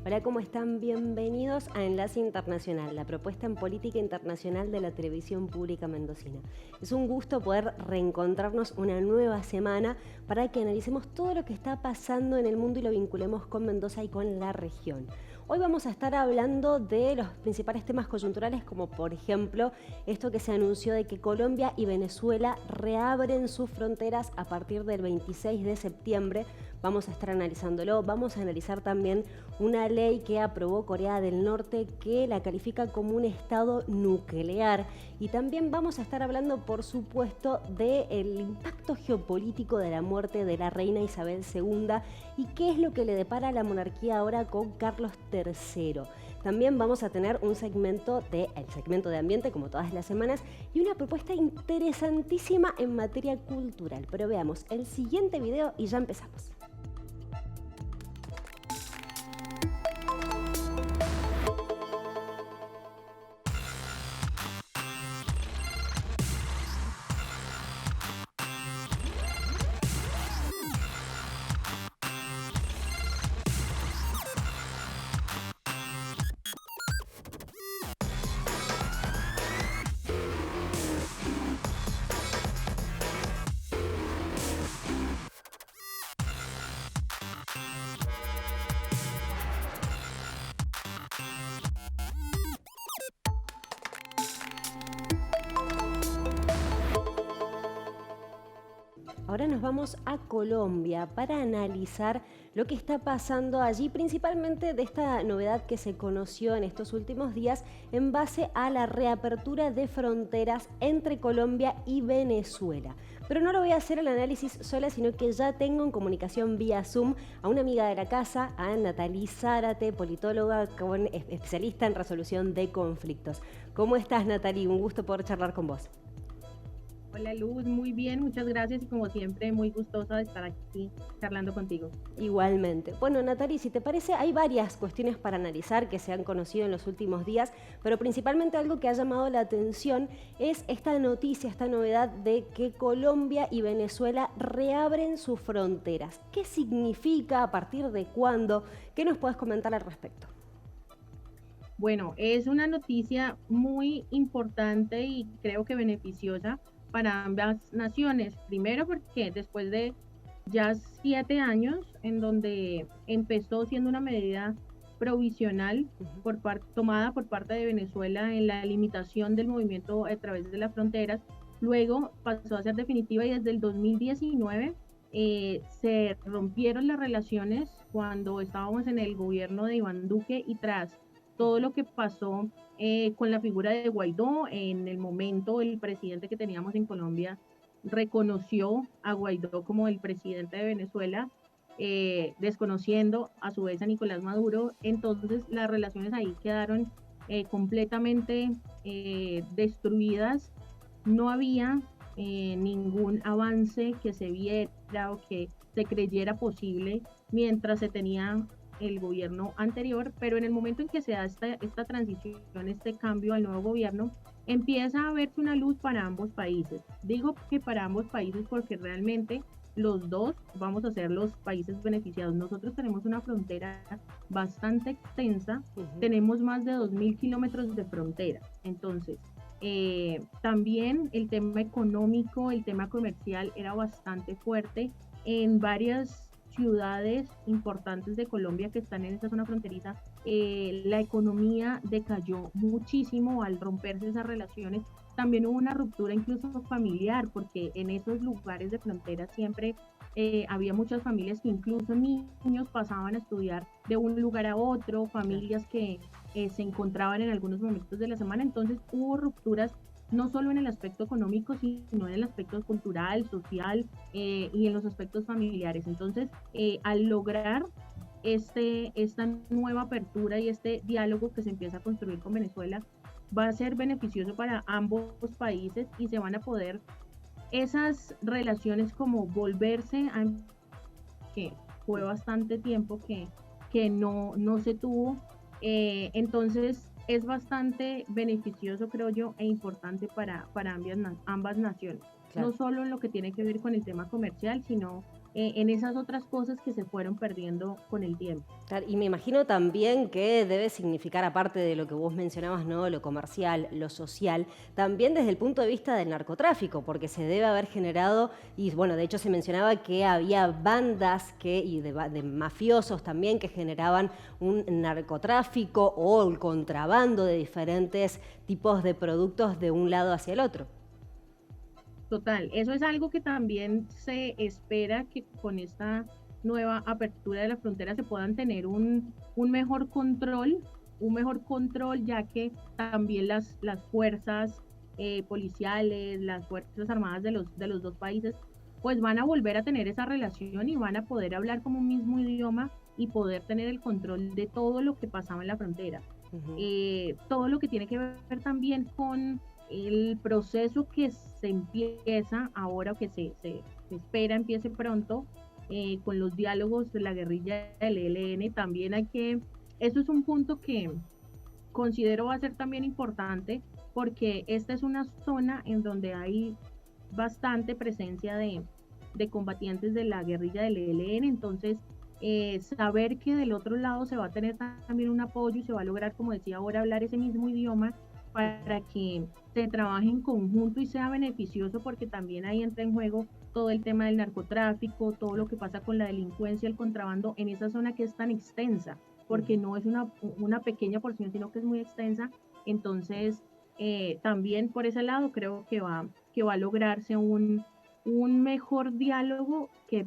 Hola, ¿cómo están? Bienvenidos a Enlace Internacional, la propuesta en política internacional de la televisión pública mendocina. Es un gusto poder reencontrarnos una nueva semana para que analicemos todo lo que está pasando en el mundo y lo vinculemos con Mendoza y con la región. Hoy vamos a estar hablando de los principales temas coyunturales, como por ejemplo esto que se anunció de que Colombia y Venezuela reabren sus fronteras a partir del 26 de septiembre. Vamos a estar analizándolo. Vamos a analizar también una ley que aprobó Corea del Norte que la califica como un estado nuclear. Y también vamos a estar hablando, por supuesto, del impacto geopolítico de la muerte de la reina Isabel II y qué es lo que le depara a la monarquía ahora con Carlos III. También vamos a tener el segmento de ambiente, como todas las semanas, y una propuesta interesantísima en materia cultural. Pero veamos el siguiente video y ya empezamos. Ahora nos vamos a Colombia para analizar lo que está pasando allí, principalmente de esta novedad que se conoció en estos últimos días en base a la reapertura de fronteras entre Colombia y Venezuela. Pero no lo voy a hacer el análisis sola, sino que ya tengo en comunicación vía Zoom a una amiga de la casa, a Natalie Zárate, politóloga especialista en resolución de conflictos. ¿Cómo estás, Natalie? Un gusto poder charlar con vos. Hola Luz, muy bien, muchas gracias y como siempre muy gustosa de estar aquí charlando contigo. Igualmente. Bueno, Natalie, si te parece, hay varias cuestiones para analizar que se han conocido en los últimos días, pero principalmente algo que ha llamado la atención es esta noticia, esta novedad de que Colombia y Venezuela reabren sus fronteras. ¿Qué significa? ¿A partir de cuándo? ¿Qué nos puedes comentar al respecto? Bueno, es una noticia muy importante y creo que beneficiosa para ambas naciones. Primero porque después de ya 7 años en donde empezó siendo una medida provisional tomada por parte de Venezuela en la limitación del movimiento a través de las fronteras, luego pasó a ser definitiva y desde el 2019 se rompieron las relaciones cuando estábamos en el gobierno de Iván Duque y tras todo lo que pasó con la figura de Guaidó. En el momento el presidente que teníamos en Colombia reconoció a Guaidó como el presidente de Venezuela, desconociendo a su vez a Nicolás Maduro. Entonces las relaciones ahí quedaron completamente destruidas. No había ningún avance que se viera o que se creyera posible mientras se tenía el gobierno anterior, pero en el momento en que se da esta transición, este cambio al nuevo gobierno, empieza a verse una luz para ambos países. Digo que para ambos países porque realmente los dos vamos a ser los países beneficiados. Nosotros tenemos una frontera bastante extensa, tenemos más de 2.000 kilómetros de frontera. Entonces, también el tema económico, el tema comercial era bastante fuerte en varias ciudades importantes de Colombia que están en esta zona fronteriza. La economía decayó muchísimo al romperse esas relaciones. También hubo una ruptura incluso familiar, porque en esos lugares de frontera siempre había muchas familias que incluso niños pasaban a estudiar de un lugar a otro, familias que se encontraban en algunos momentos de la semana. Entonces hubo rupturas no solo en el aspecto económico, sino en el aspecto cultural, social y en los aspectos familiares. Entonces, al lograr esta nueva apertura y este diálogo que se empieza a construir con Venezuela, va a ser beneficioso para ambos países y se van a poder esas relaciones como volverse a que fue bastante tiempo que no se tuvo. Entonces es bastante beneficioso, creo yo, e importante para ambas naciones. Claro. No solo en lo que tiene que ver con el tema comercial, sino en esas otras cosas que se fueron perdiendo con el tiempo. Claro, y me imagino también que debe significar, aparte de lo que vos mencionabas, ¿no? Lo comercial, lo social, también desde el punto de vista del narcotráfico, porque se debe haber generado, y bueno, de hecho se mencionaba que había bandas de mafiosos también que generaban un narcotráfico o el contrabando de diferentes tipos de productos de un lado hacia el otro. Total, eso es algo que también se espera que con esta nueva apertura de la frontera se puedan tener un mejor control, ya que también las fuerzas policiales, las fuerzas armadas de los dos países, pues van a volver a tener esa relación y van a poder hablar como un mismo idioma y poder tener el control de todo lo que pasaba en la frontera. Todo lo que tiene que ver también con el proceso que se empieza ahora, que se espera empiece pronto, con los diálogos de la guerrilla del ELN, también eso es un punto que considero va a ser también importante, porque esta es una zona en donde hay bastante presencia de combatientes de la guerrilla del ELN, entonces saber que del otro lado se va a tener también un apoyo y se va a lograr, como decía ahora, hablar ese mismo idioma para que se trabaje en conjunto y sea beneficioso, porque también ahí entra en juego todo el tema del narcotráfico, todo lo que pasa con la delincuencia, el contrabando en esa zona que es tan extensa, porque no es una pequeña porción, sino que es muy extensa. Entonces, también por ese lado creo que va a lograrse un mejor diálogo que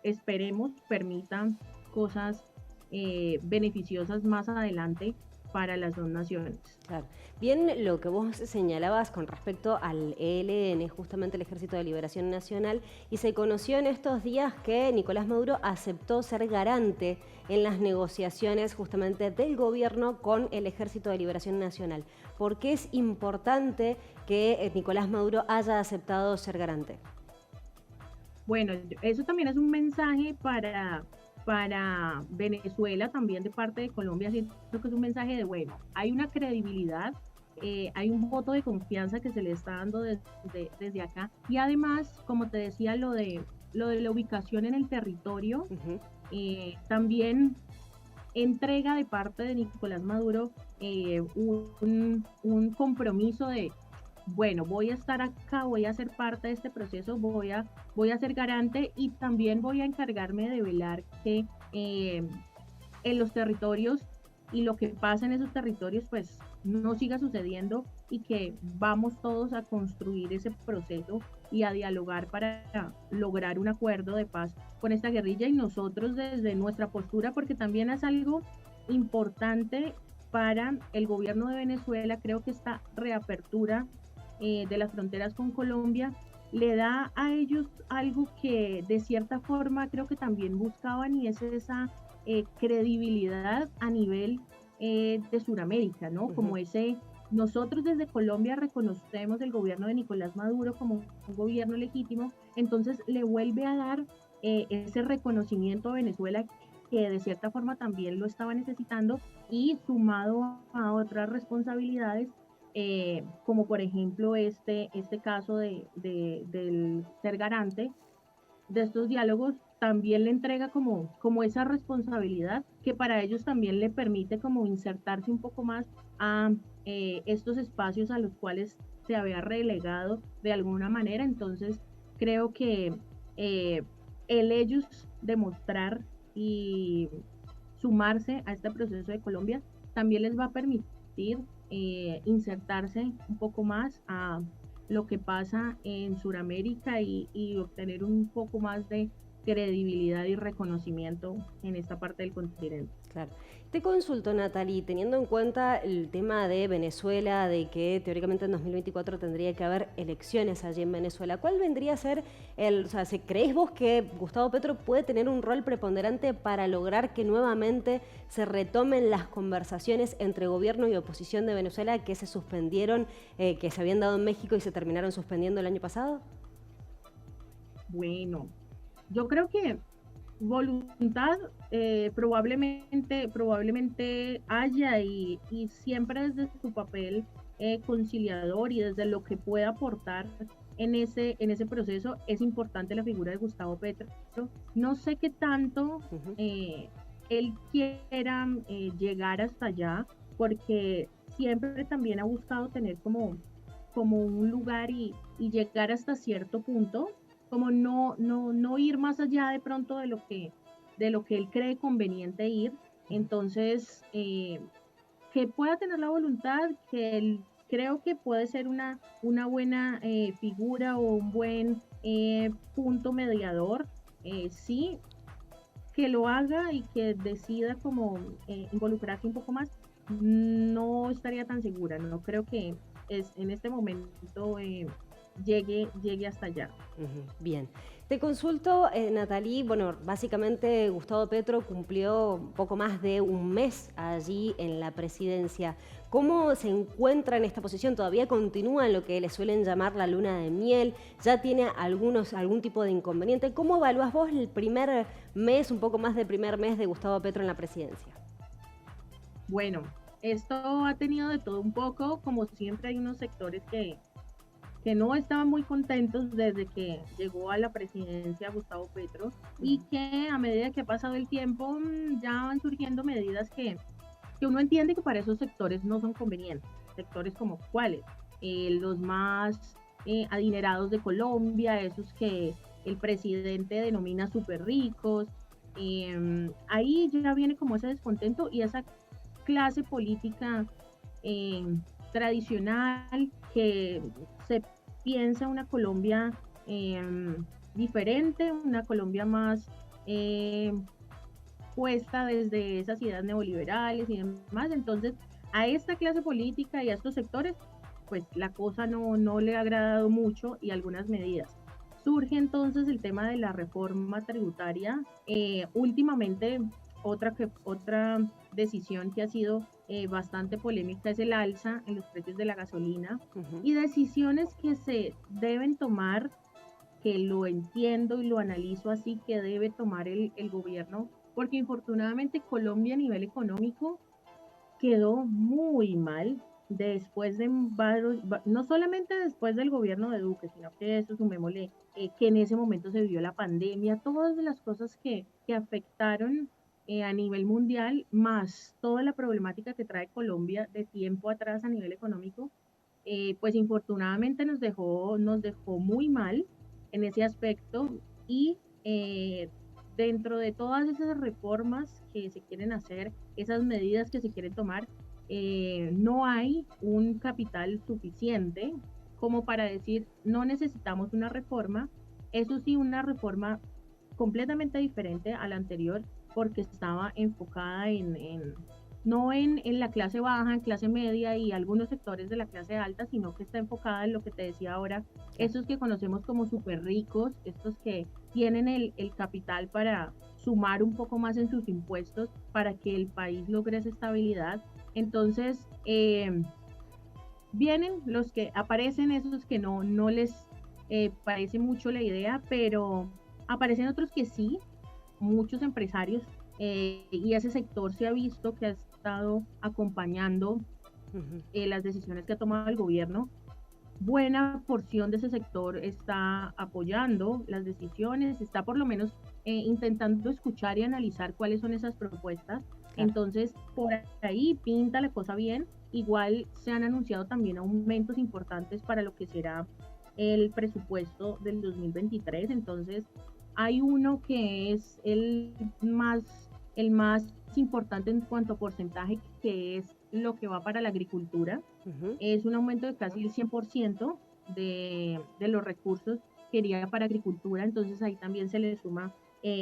esperemos permita cosas beneficiosas más adelante para las dos naciones. Claro. Bien, lo que vos señalabas con respecto al ELN, justamente el Ejército de Liberación Nacional, y se conoció en estos días que Nicolás Maduro aceptó ser garante en las negociaciones justamente del gobierno con el Ejército de Liberación Nacional. ¿Por qué es importante que Nicolás Maduro haya aceptado ser garante? Bueno, eso también es un mensaje para Venezuela, también de parte de Colombia, siento que es un mensaje de, bueno, hay una credibilidad, hay un voto de confianza que se le está dando desde acá, y además, como te decía, lo de la ubicación en el territorio, también entrega de parte de Nicolás Maduro un compromiso de, bueno, voy a estar acá, voy a ser parte de este proceso, voy a ser garante y también voy a encargarme de velar que en los territorios y lo que pasa en esos territorios pues no siga sucediendo, y que vamos todos a construir ese proceso y a dialogar para lograr un acuerdo de paz con esta guerrilla, y nosotros desde nuestra postura, porque también es algo importante para el gobierno de Venezuela. Creo que esta reapertura de las fronteras con Colombia le da a ellos algo que de cierta forma creo que también buscaban, y es esa credibilidad a nivel de Sudamérica, ¿no? Como nosotros desde Colombia reconocemos el gobierno de Nicolás Maduro como un gobierno legítimo, entonces le vuelve a dar ese reconocimiento a Venezuela, que de cierta forma también lo estaba necesitando, y sumado a otras responsabilidades, como por ejemplo este caso del ser garante de estos diálogos, también le entrega como esa responsabilidad que para ellos también le permite como insertarse un poco más a estos espacios a los cuales se había relegado de alguna manera. Entonces creo que el ellos demostrar y sumarse a este proceso de Colombia también les va a permitir insertarse un poco más a lo que pasa en Sudamérica y obtener un poco más de credibilidad y reconocimiento en esta parte del continente. Claro. Te consulto, Natalie, teniendo en cuenta el tema de Venezuela, de que teóricamente en 2024 tendría que haber elecciones allí en Venezuela, ¿cuál vendría a ser o sea, ¿creéis vos que Gustavo Petro puede tener un rol preponderante para lograr que nuevamente se retomen las conversaciones entre gobierno y oposición de Venezuela que se suspendieron, que se habían dado en México y se terminaron suspendiendo el año pasado? Bueno, yo creo que voluntad probablemente haya, y siempre desde su papel conciliador y desde lo que pueda aportar en ese proceso. Es importante la figura de Gustavo Petro. No sé qué tanto él quiera llegar hasta allá, porque siempre también ha buscado tener como un lugar y llegar hasta cierto punto, como no ir más allá de pronto de lo que él cree conveniente ir. Entonces, que pueda tener la voluntad, que él creo que puede ser una buena figura o un buen punto mediador, sí, que lo haga y que decida como involucrarse un poco más, no estaría tan segura, no creo que en este momento llegue hasta allá. Bien. Te consulto, Nathalie, bueno, básicamente Gustavo Petro cumplió un poco más de un mes allí en la presidencia. ¿Cómo se encuentra en esta posición? ¿Todavía continúa en lo que le suelen llamar la luna de miel? ¿Ya tiene algún tipo de inconveniente? ¿Cómo evalúas vos el primer mes, un poco más del primer mes de Gustavo Petro en la presidencia? Bueno, esto ha tenido de todo un poco, como siempre hay unos sectores que no estaban muy contentos desde que llegó a la presidencia Gustavo Petro y que a medida que ha pasado el tiempo ya van surgiendo medidas que uno entiende que para esos sectores no son convenientes. Sectores como cuáles, los más adinerados de Colombia, esos que el presidente denomina súper ricos. Ahí ya viene como ese descontento y esa clase política eh, tradicional que se piensa una Colombia diferente, una Colombia más puesta desde esas ideas neoliberales y demás. Entonces, a esta clase política y a estos sectores, pues la cosa no le ha agradado mucho y algunas medidas. Surge entonces el tema de la reforma tributaria. Últimamente, otra decisión que ha sido bastante polémica es el alza en los precios de la gasolina y decisiones que se deben tomar, que lo entiendo y lo analizo así, que debe tomar el gobierno, porque infortunadamente Colombia a nivel económico quedó muy mal después de no solamente después del gobierno de Duque, sino que eso sumémosle que en ese momento se vivió la pandemia, todas las cosas que afectaron a nivel mundial, más toda la problemática que trae Colombia de tiempo atrás a nivel económico, pues infortunadamente nos dejó muy mal en ese aspecto y dentro de todas esas reformas que se quieren hacer, esas medidas que se quieren tomar, no hay un capital suficiente como para decir no necesitamos una reforma, eso sí, una reforma completamente diferente a la anterior porque estaba enfocada no en la clase baja, en clase media y algunos sectores de la clase alta, sino que está enfocada en lo que te decía ahora, esos que conocemos como súper ricos, estos que tienen el capital para sumar un poco más en sus impuestos para que el país logre esa estabilidad. Entonces, vienen los que aparecen, esos que no les parece mucho la idea, pero aparecen otros que sí, muchos empresarios, y ese sector se ha visto que ha estado acompañando las decisiones que ha tomado el gobierno. Buena porción de ese sector está apoyando las decisiones, está por lo menos intentando escuchar y analizar cuáles son esas propuestas. Claro. Entonces, por ahí pinta la cosa bien. Igual se han anunciado también aumentos importantes para lo que será el presupuesto del 2023. Entonces, hay uno que es el más importante en cuanto a porcentaje, que es lo que va para la agricultura. Es un aumento de casi el 100% de los recursos que iría para agricultura. Entonces, ahí también se le suma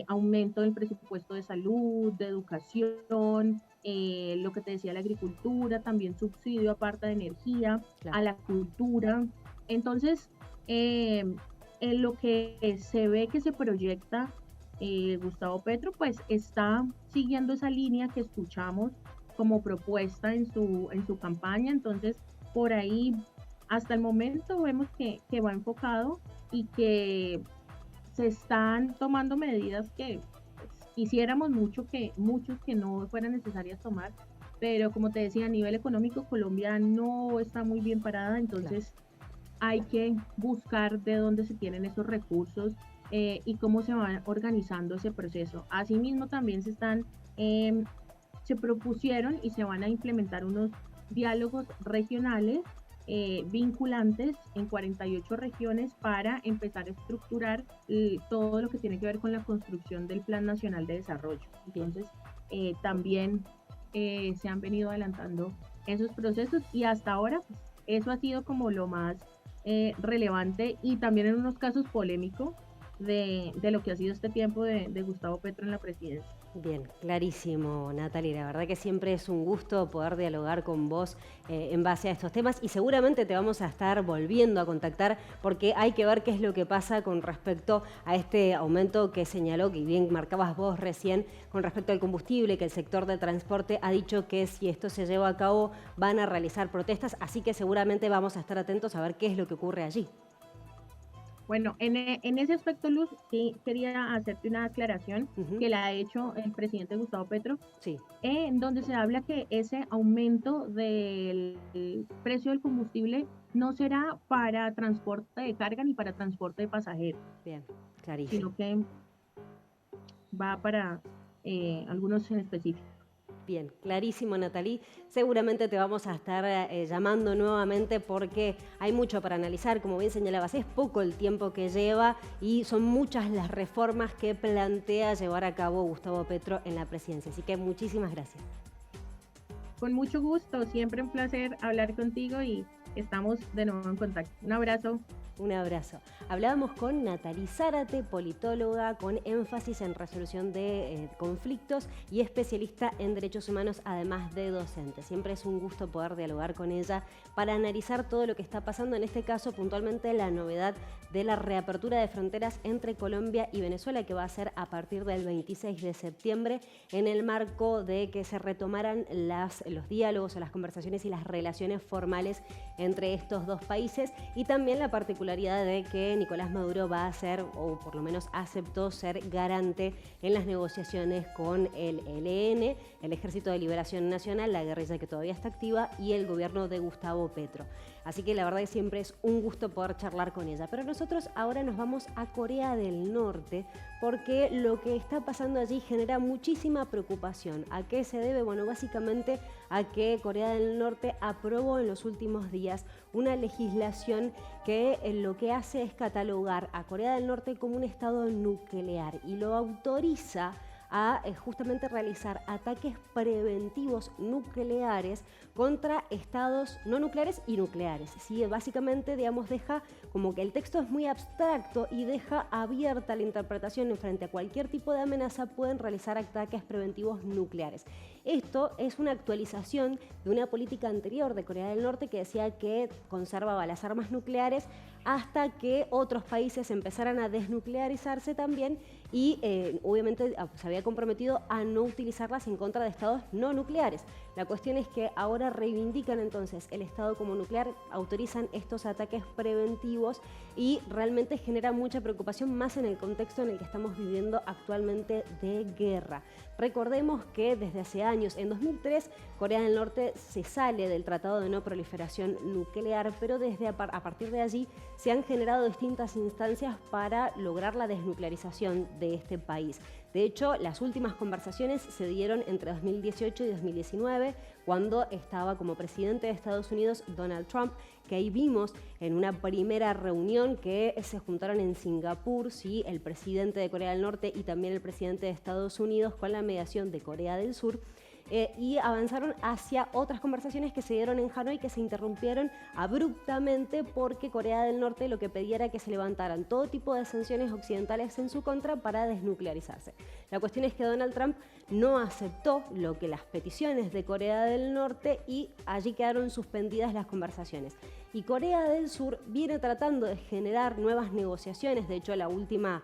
aumento del presupuesto de salud, de educación, lo que te decía, la agricultura, también subsidio aparte de energía, claro, a la cultura. Entonces, en lo que se ve que se proyecta Gustavo Petro, pues está siguiendo esa línea que escuchamos como propuesta en su campaña. Entonces, por ahí, hasta el momento vemos que va enfocado y que se están tomando medidas que pues, quisiéramos muchos que no fueran necesarias tomar, pero como te decía, a nivel económico Colombia no está muy bien parada, entonces claro, hay que buscar de dónde se tienen esos recursos y cómo se va organizando ese proceso. Asimismo, también se propusieron y se van a implementar unos diálogos regionales vinculantes en 48 regiones para empezar a estructurar todo lo que tiene que ver con la construcción del Plan Nacional de Desarrollo. Entonces, también se han venido adelantando esos procesos y hasta ahora pues, eso ha sido como lo más relevante y también en unos casos polémico de lo que ha sido este tiempo de Gustavo Petro en la presidencia. Bien, clarísimo, Natalie. La verdad que siempre es un gusto poder dialogar con vos en base a estos temas y seguramente te vamos a estar volviendo a contactar porque hay que ver qué es lo que pasa con respecto a este aumento que señaló, que bien marcabas vos recién, con respecto al combustible, que el sector del transporte ha dicho que si esto se lleva a cabo van a realizar protestas, así que seguramente vamos a estar atentos a ver qué es lo que ocurre allí. Bueno, en ese aspecto, Luz, sí quería hacerte una aclaración que la ha hecho el presidente Gustavo Petro, Sí. En donde se habla que ese aumento del precio del combustible no será para transporte de carga ni para transporte de pasajeros, Bien, clarísimo. sino que va para algunos en específico. Bien, clarísimo, Natalie. Seguramente te vamos a estar llamando nuevamente porque hay mucho para analizar. Como bien señalabas, es poco el tiempo que lleva y son muchas las reformas que plantea llevar a cabo Gustavo Petro en la presidencia. Así que muchísimas gracias. Con mucho gusto, siempre un placer hablar contigo y estamos de nuevo en contacto. Un abrazo. Un abrazo. Hablábamos con Natalie Zárate, politóloga con énfasis en resolución de conflictos y especialista en derechos humanos, además de docente. Siempre es un gusto poder dialogar con ella para analizar todo lo que está pasando, en este caso puntualmente la novedad de la reapertura de fronteras entre Colombia y Venezuela, que va a ser a partir del 26 de septiembre en el marco de que se retomaran los diálogos o las conversaciones y las relaciones formales entre estos dos países y también la particularidad de que Nicolás Maduro va a ser, o por lo menos aceptó ser garante en las negociaciones con el ELN, el Ejército de Liberación Nacional, la guerrilla que todavía está activa, y el gobierno de Gustavo Petro. Así que la verdad que siempre es un gusto poder charlar con ella. Pero nosotros ahora nos vamos a Corea del Norte porque lo que está pasando allí genera muchísima preocupación. ¿A qué se debe? Bueno, básicamente a que Corea del Norte aprobó en los últimos días una legislación que lo que hace es catalogar a Corea del Norte como un estado nuclear y lo autoriza a justamente realizar ataques preventivos nucleares contra estados no nucleares y nucleares. ¿Sí? Básicamente, digamos, deja como que el texto es muy abstracto y deja abierta la interpretación en frente a cualquier tipo de amenaza pueden realizar ataques preventivos nucleares. Esto es una actualización de una política anterior de Corea del Norte que decía que conservaba las armas nucleares hasta que otros países empezaran a desnuclearizarse también y obviamente se había comprometido a no utilizarlas en contra de estados no nucleares. La cuestión es que ahora reivindican entonces el estado como nuclear, autorizan estos ataques preventivos y realmente genera mucha preocupación más en el contexto en el que estamos viviendo actualmente de guerra. Recordemos que desde hace años, en 2003, Corea del Norte se sale del Tratado de No Proliferación Nuclear, pero desde a partir de allí se han generado distintas instancias para lograr la desnuclearización de este país. De hecho, las últimas conversaciones se dieron entre 2018 y 2019, cuando estaba como presidente de Estados Unidos Donald Trump, que ahí vimos en una primera reunión que se juntaron en Singapur, ¿sí? El presidente de Corea del Norte y también el presidente de Estados Unidos con la mediación de Corea del Sur. Y avanzaron hacia otras conversaciones que se dieron en Hanoi que se interrumpieron abruptamente porque Corea del Norte lo que pedía era que se levantaran todo tipo de sanciones occidentales en su contra para desnuclearizarse. La cuestión es que Donald Trump no aceptó las peticiones de Corea del Norte y allí quedaron suspendidas las conversaciones. Y Corea del Sur viene tratando de generar nuevas negociaciones. De hecho, la última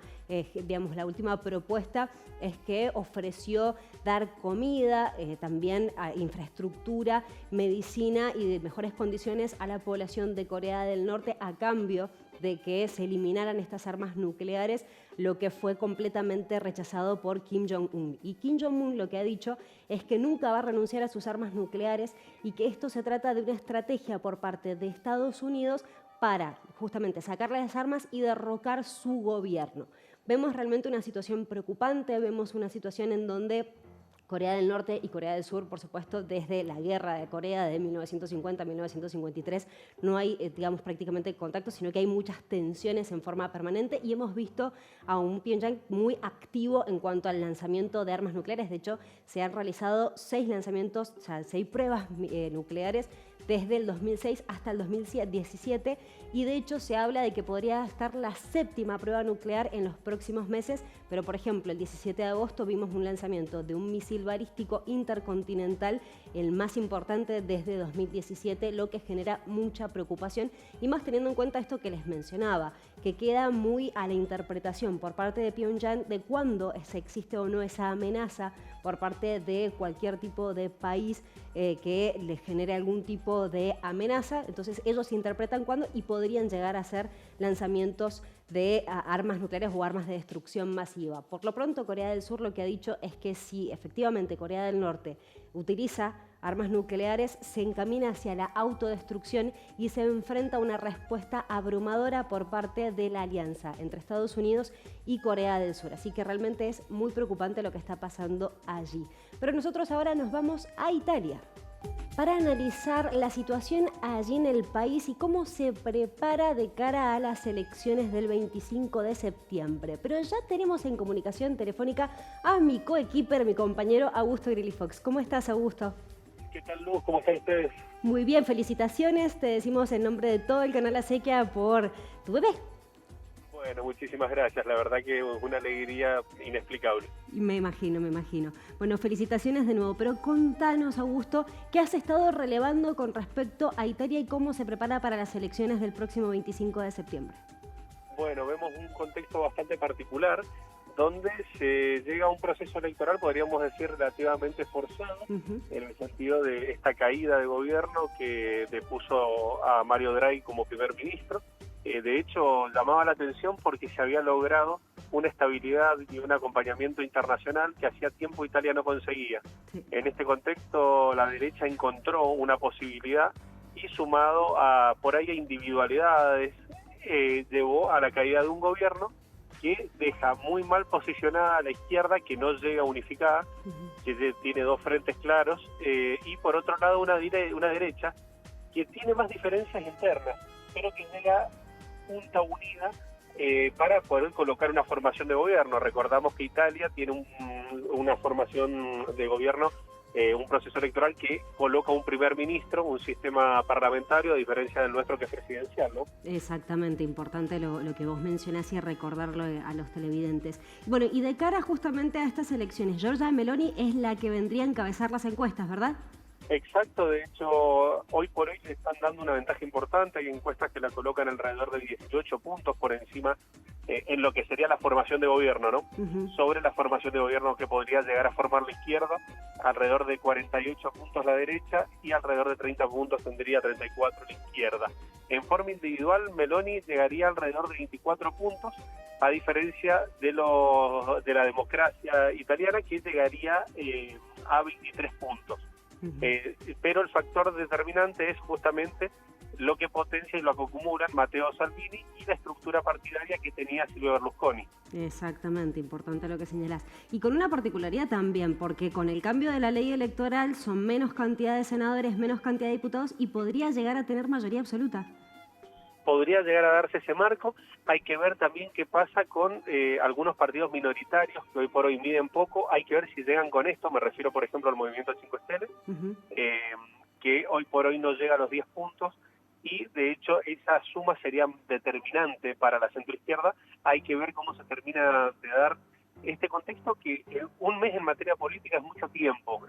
propuesta es que ofreció dar comida, también infraestructura, medicina y de mejores condiciones a la población de Corea del Norte a cambio de que se eliminaran estas armas nucleares, lo que fue completamente rechazado por Kim Jong-un. Y Kim Jong-un lo que ha dicho es que nunca va a renunciar a sus armas nucleares y que esto se trata de una estrategia por parte de Estados Unidos para justamente sacarle las armas y derrocar su gobierno. Vemos realmente una situación preocupante, vemos una situación en donde Corea del Norte y Corea del Sur, por supuesto, desde la guerra de Corea de 1950 a 1953, no hay, digamos, prácticamente contacto, sino que hay muchas tensiones en forma permanente y hemos visto a un Pyongyang muy activo en cuanto al lanzamiento de armas nucleares. De hecho, se han realizado 6 lanzamientos, o sea, 6 pruebas nucleares desde el 2006 hasta el 2017 y de hecho se habla de que podría estar la 7ª prueba nuclear en los próximos meses, pero por ejemplo el 17 de agosto vimos un lanzamiento de un misil balístico intercontinental, el más importante desde 2017, lo que genera mucha preocupación y más teniendo en cuenta esto que les mencionaba, que queda muy a la interpretación por parte de Pyongyang de cuándo existe o no esa amenaza por parte de cualquier tipo de país que les genere algún tipo de amenaza. Entonces ellos interpretan cuándo y podrían llegar a ser lanzamientos de armas nucleares o armas de destrucción masiva. Por lo pronto, Corea del Sur lo que ha dicho es que si efectivamente Corea del Norte utiliza armas nucleares, se encamina hacia la autodestrucción y se enfrenta a una respuesta abrumadora por parte de la alianza entre Estados Unidos y Corea del Sur. Así que realmente es muy preocupante lo que está pasando allí. Pero nosotros ahora nos vamos a Italia para analizar la situación allí en el país y cómo se prepara de cara a las elecciones del 25 de septiembre. Pero ya tenemos en comunicación telefónica a mi coequiper, mi compañero Augusto Grilly Fox. ¿Cómo estás, Augusto? ¿Qué tal, Luz? ¿Cómo están ustedes? Muy bien, felicitaciones. Te decimos en nombre de todo el canal Acequia por tu bebé. Bueno, muchísimas gracias. La verdad que es una alegría inexplicable. Me imagino, me imagino. Bueno, felicitaciones de nuevo, pero contanos, Augusto, ¿qué has estado relevando con respecto a Italia y cómo se prepara para las elecciones del próximo 25 de septiembre? Bueno, vemos un contexto bastante particular donde se llega a un proceso electoral, podríamos decir, relativamente forzado, en el sentido de esta caída de gobierno que depuso a Mario Draghi como primer ministro. De hecho, llamaba la atención porque se había logrado una estabilidad y un acompañamiento internacional que hacía tiempo Italia no conseguía. Sí. En este contexto, la derecha encontró una posibilidad y sumado a por ahí a individualidades, llevó a la caída de un gobierno que deja muy mal posicionada a la izquierda, que no llega unificada, que tiene 2 frentes claros, y por otro lado una derecha que tiene más diferencias internas, pero que llega junta unida para poder colocar una formación de gobierno. Recordamos que Italia tiene una formación de gobierno, un proceso electoral que coloca un primer ministro, un sistema parlamentario, a diferencia del nuestro que es presidencial, ¿no? Exactamente, importante lo que vos mencionás y recordarlo a los televidentes. Bueno, y de cara justamente a estas elecciones, Giorgia Meloni es la que vendría a encabezar las encuestas, ¿verdad? Exacto, de hecho, hoy por hoy le están dando una ventaja importante. Hay encuestas que la colocan alrededor de 18 puntos por encima en lo que sería la formación de gobierno, ¿no? Sobre la formación de gobierno que podría llegar a formar la izquierda, alrededor de 48 puntos la derecha y alrededor de 30 puntos tendría 34 la izquierda. En forma individual, Meloni llegaría alrededor de 24 puntos, a diferencia de la democracia italiana, que llegaría a 23 puntos. Pero el factor determinante es justamente lo que potencia y lo que acumulan Matteo Salvini y la estructura partidaria que tenía Silvio Berlusconi. Exactamente, importante lo que señalás. Y con una particularidad también, porque con el cambio de la ley electoral son menos cantidad de senadores, menos cantidad de diputados y podría llegar a tener mayoría absoluta. Podría llegar a darse ese marco. Hay que ver también qué pasa con algunos partidos minoritarios que hoy por hoy miden poco. Hay que ver si llegan con esto. Me refiero, por ejemplo, al Movimiento 5 Estrellas, que hoy por hoy no llega a los 10 puntos. Y, de hecho, esa suma sería determinante para la centroizquierda. Hay que ver cómo se termina de dar este contexto, que un mes en materia política es mucho tiempo,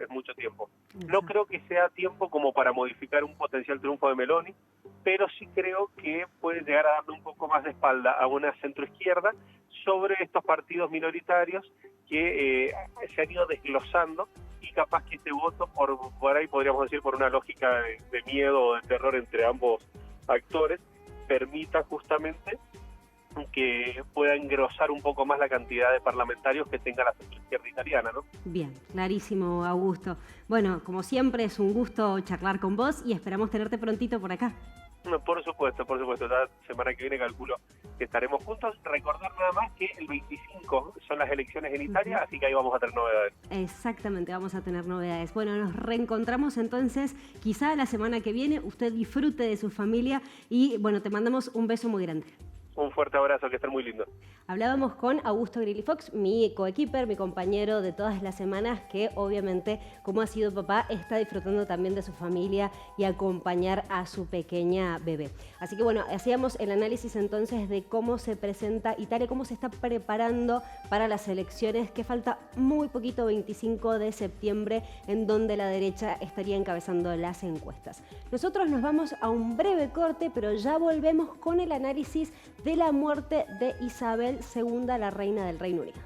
No creo que sea tiempo como para modificar un potencial triunfo de Meloni, pero sí creo que puede llegar a darle un poco más de espalda a una centroizquierda sobre estos partidos minoritarios que se han ido desglosando, y capaz que este voto, por ahí podríamos decir por una lógica de miedo o de terror entre ambos actores, permita justamente que pueda engrosar un poco más la cantidad de parlamentarios que tenga la centroizquierda italiana, ¿no? Bien, clarísimo, Augusto. Bueno, como siempre es un gusto charlar con vos y esperamos tenerte prontito por acá. No, por supuesto, la semana que viene calculo que estaremos juntos. Recordar nada más que el 25 son las elecciones en Italia, así que ahí vamos a tener novedades. Exactamente, vamos a tener novedades. Bueno, nos reencontramos entonces, quizá la semana que viene, usted disfrute de su familia y bueno, te mandamos un beso muy grande. Un fuerte abrazo, que estén muy lindos. Hablábamos con Augusto Grilli Fox, mi coequiper, mi compañero de todas las semanas, que obviamente, como ha sido papá, está disfrutando también de su familia y acompañar a su pequeña bebé. Así que bueno, hacíamos el análisis entonces de cómo se presenta Italia, cómo se está preparando para las elecciones, que falta muy poquito, 25 de septiembre, en donde la derecha estaría encabezando las encuestas. Nosotros nos vamos a un breve corte, pero ya volvemos con el análisis de la muerte de Isabel II, la reina del Reino Unido.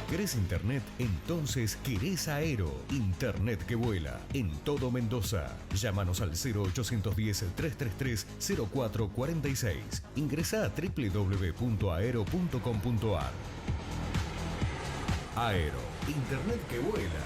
¿Querés internet? Entonces querés Aero. Internet que vuela en todo Mendoza. Llámanos al 0810-333-0446. Ingresá a www.aero.com.ar. Aero. Internet que vuela.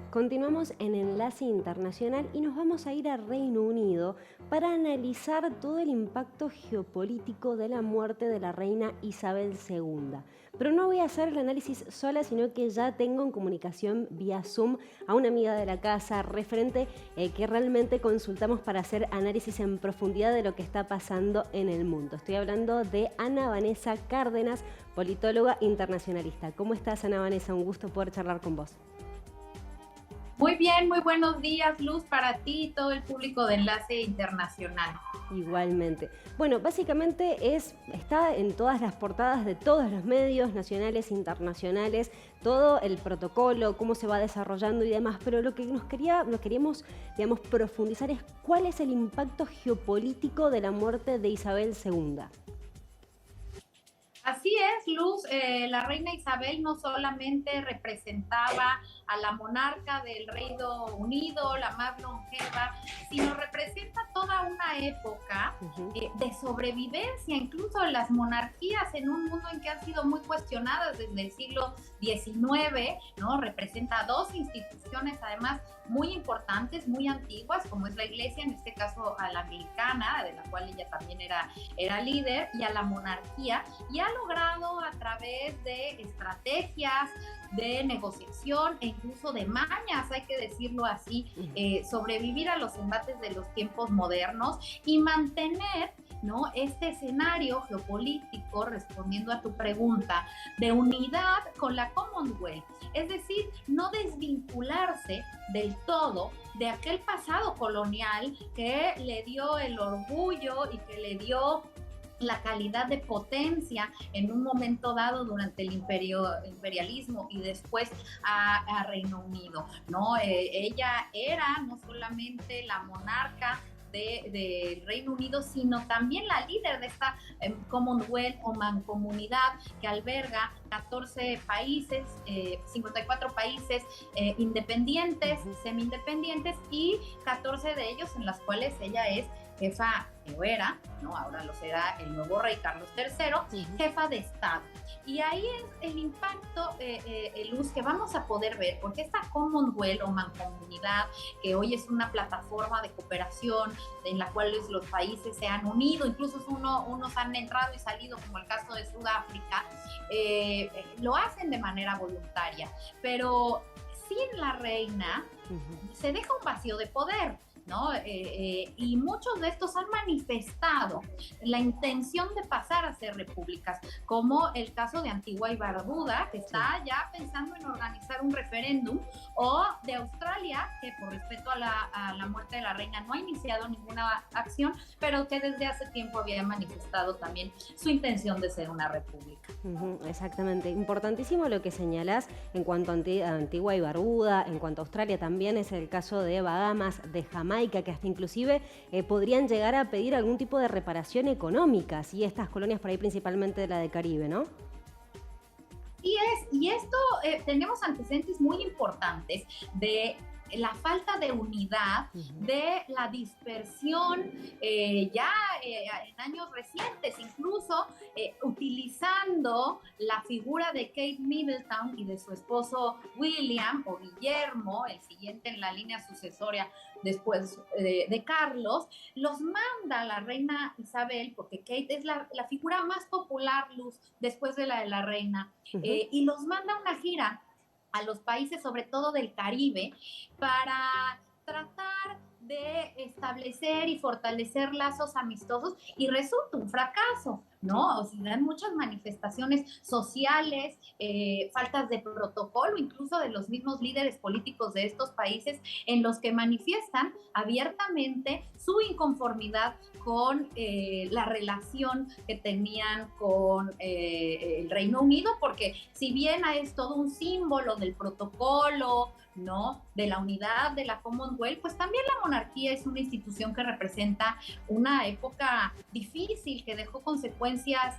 Continuamos en Enlace Internacional y nos vamos a ir a Reino Unido para analizar todo el impacto geopolítico de la muerte de la reina Isabel II. Pero no voy a hacer el análisis sola, sino que ya tengo en comunicación vía Zoom a una amiga de la casa, referente que realmente consultamos para hacer análisis en profundidad de lo que está pasando en el mundo. Estoy hablando de Ana Vanessa Cárdenas, politóloga internacionalista. ¿Cómo estás, Ana Vanessa? Un gusto poder charlar con vos. Muy bien, muy buenos días, Luz, para ti y todo el público de Enlace Internacional. Igualmente. Bueno, básicamente está en todas las portadas de todos los medios nacionales, internacionales, todo el protocolo, cómo se va desarrollando y demás, pero lo que nos queríamos, digamos, profundizar es cuál es el impacto geopolítico de la muerte de Isabel II. Así es, Luz, la reina Isabel no solamente representaba a la monarca del Reino Unido, la más longeva, sino representa toda una época de sobrevivencia, incluso de las monarquías en un mundo en que han sido muy cuestionadas desde el siglo XIX, ¿no? Representa dos instituciones además muy importantes, muy antiguas, como es la Iglesia, en este caso a la anglicana, de la cual ella también era líder, y a la monarquía, y ha logrado a través de estrategias, de negociación e incluso de mañas, hay que decirlo así, sobrevivir a los embates de los tiempos modernos y mantener, ¿no?, este escenario geopolítico, respondiendo a tu pregunta, de unidad con la Commonwealth, es decir, no desvincularse del todo de aquel pasado colonial que le dio el orgullo y que le dio la calidad de potencia en un momento dado durante el imperialismo y después a Reino Unido, ¿no? Ella era no solamente la monarca del Reino Unido, sino también la líder de esta Commonwealth o mancomunidad que alberga 14 países, 54 países independientes, semi-independientes, y 14 de ellos en las cuales ella es jefa, o era, ¿no?, ahora lo será el nuevo rey Carlos III, jefa de Estado. Y ahí es el impacto, Luz, que vamos a poder ver, porque esta Commonwealth o mancomunidad, que hoy es una plataforma de cooperación en la cual los países se han unido, incluso unos han entrado y salido, como el caso de Sudáfrica, lo hacen de manera voluntaria, pero sin la reina se deja un vacío de poder, ¿no? Y muchos de estos han manifestado la intención de pasar a ser repúblicas, como el caso de Antigua y Barbuda, que está ya pensando en organizar un referéndum, o de Australia, que por respeto a la muerte de la reina no ha iniciado ninguna acción, pero que desde hace tiempo había manifestado también su intención de ser una república. Exactamente, importantísimo lo que señalás en cuanto a Antigua y Barbuda, en cuanto a Australia también es el caso de Bahamas, de Jamaica, que hasta inclusive podrían llegar a pedir algún tipo de reparación económica, ¿sí? Estas colonias por ahí principalmente de la de Caribe, ¿no? Así es, y esto tenemos antecedentes muy importantes de la falta de unidad, de la dispersión ya en años recientes, incluso utilizando la figura de Kate Middleton y de su esposo William o Guillermo, el siguiente en la línea sucesoria después de Carlos, los manda la reina Isabel, porque Kate es la figura más popular, Luz, después de la reina, y los manda a una gira a los países, sobre todo del Caribe, para tratar de establecer y fortalecer lazos amistosos, y resulta un fracaso, ¿no? O sea, hay muchas manifestaciones sociales, faltas de protocolo, incluso de los mismos líderes políticos de estos países, en los que manifiestan abiertamente su inconformidad con la relación que tenían con el Reino Unido, porque si bien es todo un símbolo del protocolo, ¿no?, de la unidad de la Commonwealth, pues también la monarquía es una institución que representa una época difícil, que dejó consecuencias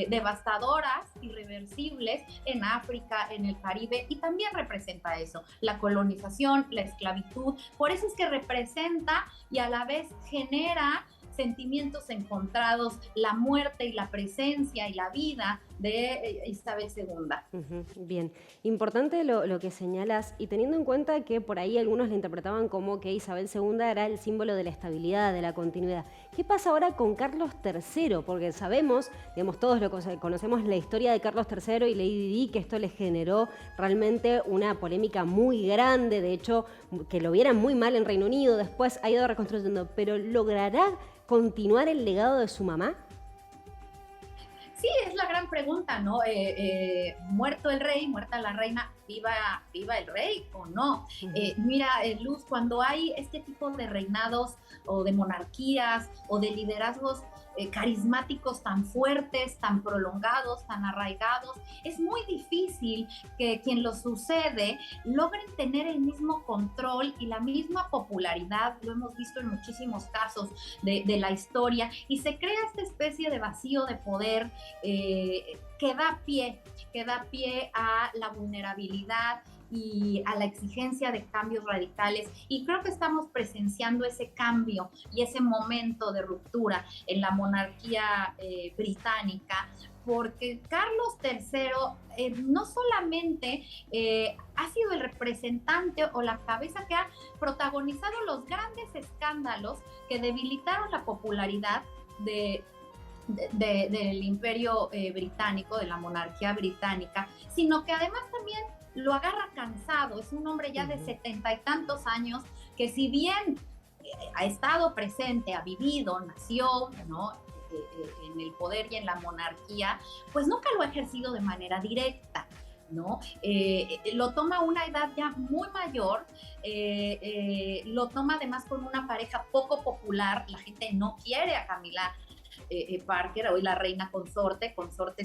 devastadoras, irreversibles en África, en el Caribe, y también representa eso, la colonización, la esclavitud. Por eso es que representa y a la vez genera sentimientos encontrados, la muerte y la presencia y la vida de Isabel II. Bien, importante lo que señalas, y teniendo en cuenta que por ahí algunos le interpretaban como que Isabel II era el símbolo de la estabilidad, de la continuidad. ¿Qué pasa ahora con Carlos III? Porque sabemos, digamos, todos conocemos la historia de Carlos III y Lady Di, que esto le generó realmente una polémica muy grande, de hecho, que lo vieran muy mal en Reino Unido, después ha ido reconstruyendo, pero ¿logrará continuar el legado de su mamá? Sí, es la gran pregunta, ¿no? Muerto el rey, muerta la reina, viva el rey o no. Mira, Luz, cuando hay este tipo de reinados o de monarquías o de liderazgos carismáticos tan fuertes, tan prolongados, tan arraigados, es muy difícil que quien los sucede logren tener el mismo control y la misma popularidad. Lo hemos visto en muchísimos casos de la historia, y se crea esta especie de vacío de poder que da pie a la vulnerabilidad y a la exigencia de cambios radicales, y creo que estamos presenciando ese cambio y ese momento de ruptura en la monarquía británica, porque Carlos III no solamente ha sido el representante o la cabeza que ha protagonizado los grandes escándalos que debilitaron la popularidad del imperio británico, de la monarquía británica, sino que además también lo agarra cansado. Es un hombre ya de 70 y tantos años que, si bien ha estado presente, ha vivido, nació, ¿no?, en el poder y en la monarquía, pues nunca lo ha ejercido de manera directa, ¿no? Lo toma a una edad ya muy mayor, lo toma además con una pareja poco popular. La gente no quiere a Camila Parker, hoy la reina consorte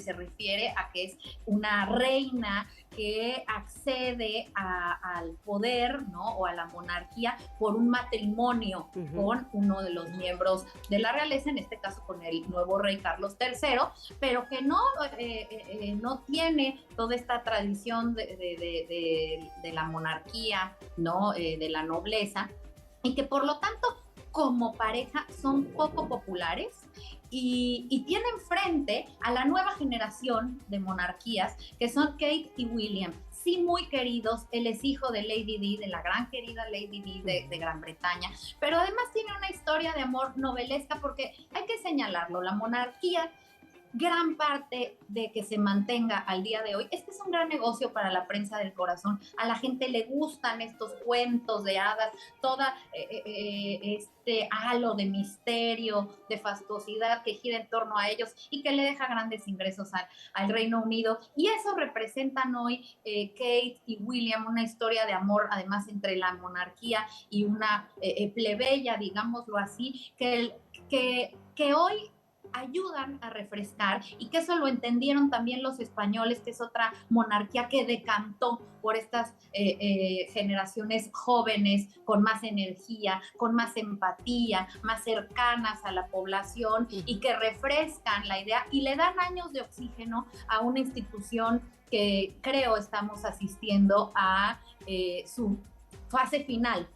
se refiere a que es una reina que accede al poder, ¿no?, o a la monarquía por un matrimonio con uno de los miembros de la realeza, en este caso con el nuevo rey Carlos III, pero que no tiene toda esta tradición de la monarquía, ¿no?, de la nobleza, y que por lo tanto como pareja son poco populares, y tienen frente a la nueva generación de monarquías, que son Kate y William. Sí, muy queridos. Él es hijo de Lady Di, de la gran querida Lady Di de Gran Bretaña, pero además tiene una historia de amor novelesca, porque hay que señalarlo, la monarquía, gran parte de que se mantenga al día de hoy, es que es un gran negocio para la prensa del corazón. A la gente le gustan estos cuentos de hadas, toda este halo de misterio, de fastuosidad que gira en torno a ellos y que le deja grandes ingresos al Reino Unido. Y eso representan hoy Kate y William, una historia de amor además entre la monarquía y una plebeya, digámoslo así, que hoy ayudan a refrescar, y que eso lo entendieron también los españoles, que es otra monarquía que decantó por estas generaciones jóvenes con más energía, con más empatía, más cercanas a la población, y que refrescan la idea y le dan años de oxígeno a una institución que creo estamos asistiendo a su fase final,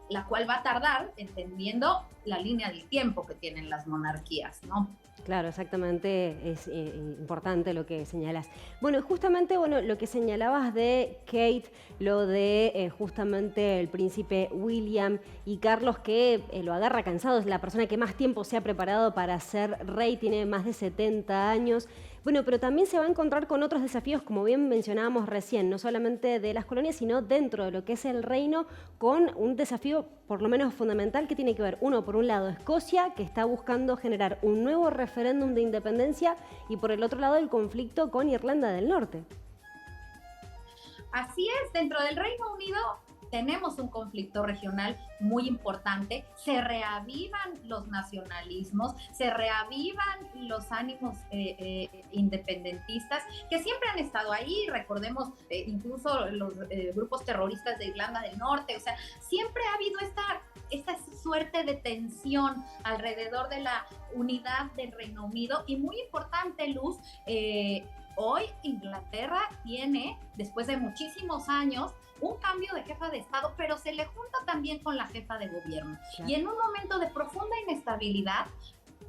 la cual va a tardar, entendiendo la línea del tiempo que tienen las monarquías, ¿no? Claro, exactamente, es importante lo que señalas. Bueno, justamente lo que señalabas de Kate, lo de justamente el príncipe William y Carlos, que lo agarra cansado, es la persona que más tiempo se ha preparado para ser rey, tiene más de 70 años. Bueno, pero también se va a encontrar con otros desafíos, como bien mencionábamos recién, no solamente de las colonias, sino dentro de lo que es el reino, con un desafío por lo menos fundamental que tiene que ver, uno, por un lado, Escocia, que está buscando generar un nuevo referéndum de independencia, y por el otro lado, el conflicto con Irlanda del Norte. Así es, dentro del Reino Unido tenemos un conflicto regional muy importante, se reavivan los nacionalismos, se reavivan los ánimos independentistas que siempre han estado ahí, recordemos incluso los grupos terroristas de Irlanda del Norte, o sea, siempre ha habido esta suerte de tensión alrededor de la unidad del Reino Unido, y muy importante, Luz, hoy Inglaterra tiene, después de muchísimos años, un cambio de jefa de Estado, pero se le junta también con la jefa de gobierno. Claro. Y en un momento de profunda inestabilidad,